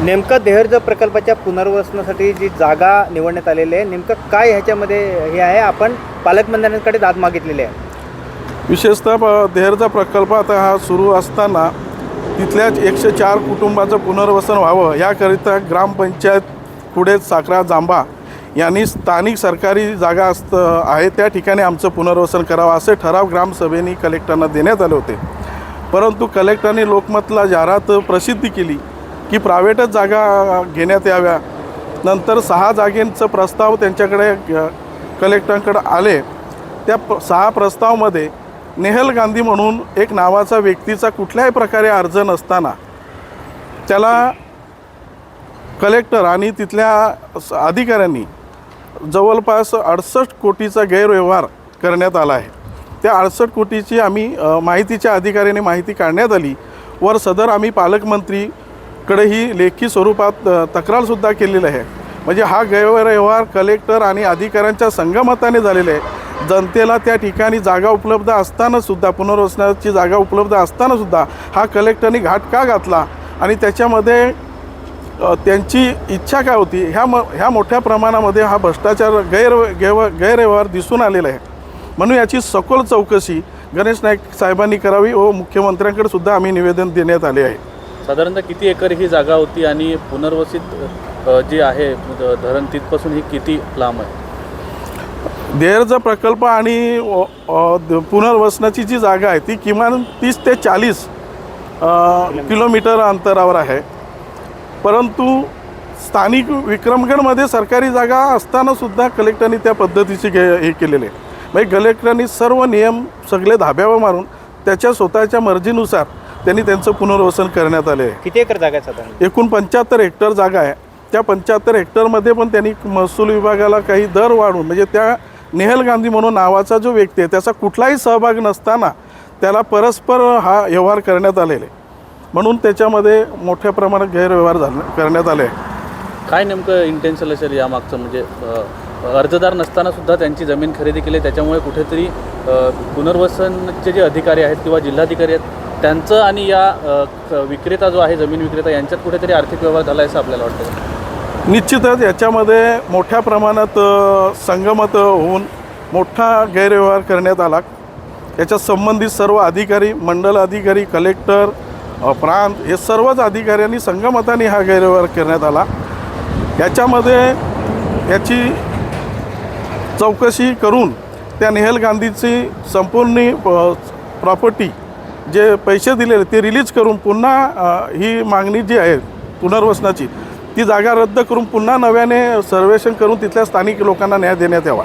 नेमकं देहरज प्रकल्पाच्या पुनर्वसनासाठी जी जागा निवडण्यात आलेली आहे, नेमकं काय ह्याच्यामध्ये हे आहे? आपण पालकमंत्र्यांकडे दाद मागितलेली आहे. विशेषतः देहरचा प्रकल्प आता हा सुरू असताना तिथल्याच 104 कुटुंबाचं पुनर्वसन व्हावं याकरिता ग्रामपंचायत कुडेत साखरा जांभा यांनी स्थानिक सरकारी जागा आहे त्या ठिकाणी आमचं पुनर्वसन करावं असे ठराव ग्रामसभेने कलेक्टरांना देण्यात आले होते. परंतु कलेक्टरांनी लोकमतला जाहिरात प्रसिद्धी केली की प्रायव्हेटच जागा घेण्यात याव्या. नंतर 6 जागेंचं प्रस्ताव त्यांच्याकडे कलेक्टरांकडे आले. त्या 6 प्रस्तावामध्ये नेहल गांधी म्हणून एक नावाचा व्यक्तीचा कुठल्याही प्रकारे अर्ज नसताना त्याला कलेक्टर आणि तिथल्या अधिकाऱ्यांनी जवळपास 68 कोटीचा गैरव्यवहार करण्यात आला आहे. त्या 68 कोटीची आम्ही माहितीच्या अधिकाऱ्याने माहिती काढण्यात आली. वर सदर आम्ही पालकमंत्रीकडेही लेखी स्वरूपात तक्रारसुद्धा केलेली आहे. म्हणजे हा गैरव्यवहार कलेक्टर आणि अधिकाऱ्यांच्या संगमताने झालेला आहे. जनतेला त्या ठिकाणी जागा उपलब्ध असतानासुद्धा, पुनर्वसनाची जागा उपलब्ध असतानासुद्धा हा कलेक्टरनी घाट का घातला आणि त्याच्यामध्ये त्यांची इच्छा काय होती ह्या मोठ्या प्रमाणामध्ये हा भ्रष्टाचार गैरव्यवहार दिसून आलेला आहे. म्हणून याची सखोल चौकशी गणेश नाईक साहेबांनी करावी व मुख्यमंत्र्यांकडे सुद्धा आम्ही निवेदन देण्यात आले आहे. साधारणतः किती एकर ही जागा होती आणि पुनर्वसित जे आहे धरण तिथपासून ही किती लांब आहे? देहरचा प्रकल्प आणि पुनर्वसनाची जी जागा आहे ती किमान 30 ते 40 किलोमीटर अंतरावर आहे. परंतु स्थानिक विक्रमगडमध्ये सरकारी जागा असतानासुद्धा कलेक्टरांनी त्या पद्धतीचे हे केलेले आहे. म्हणजे कलेक्टरांनी सर्व नियम सगळे धाब्यावर मारून त्याच्या स्वतःच्या मर्जीनुसार त्यांनी त्यांचं पुनर्वसन करण्यात आले आहे. किती एकर जागा आहे साधारण? एकूण 75 हेक्टर जागा आहे. त्या 75 हेक्टरमध्ये पण त्यांनी महसूल विभागाला काही दर वाढवून, म्हणजे त्या नेहल गांधी म्हणून नावाचा जो व्यक्ती आहे त्याचा कुठलाही सहभाग नसताना त्याला परस्पर हा व्यवहार करण्यात आलेला आहे. म्हणून त्याच्यामध्ये मोठ्या प्रमाणात गैरव्यवहार करण्यात आले आहे. काय नेमकं इंटेन्शन असेल यामागचं? म्हणजे अर्जदार नसताना सुद्धा त्यांची जमीन खरेदी केली, त्याच्यामुळे कुठेतरी पुनर्वसनचे जे अधिकारी आहेत किंवा जिल्हाधिकारी आहेत त्यांचं आणि या विक्रेता जो आहे जमीन विक्रेता यांच्यात कुठेतरी आर्थिक व्यवहार झाला आहे असं आपल्याला वाटतं? निश्चितच याच्यामध्ये मोठ्या प्रमाणात संगमत होऊन मोठा गैरव्यवहार करण्यात आला. याच्या संबंधित सर्व अधिकारी, मंडल अधिकारी, कलेक्टर, प्रांत हे सर्वच अधिकाऱ्यांनी संगमताने हा गैरव्यवहार करण्यात आला. याच्यामध्ये याची चौकशी करून त्या नेहल गांधीची संपूर्ण प्रॉपर्टी जे पैसे दिलेले ते रिलीज करून पुन्हा ही मागणी जी आहे पुनर्वसनाची ती जागा रद्द करून पुन्हा नव्याने सर्वेक्षण करून तिथल्या स्थानिक लोकांना न्याय देण्यात यावा.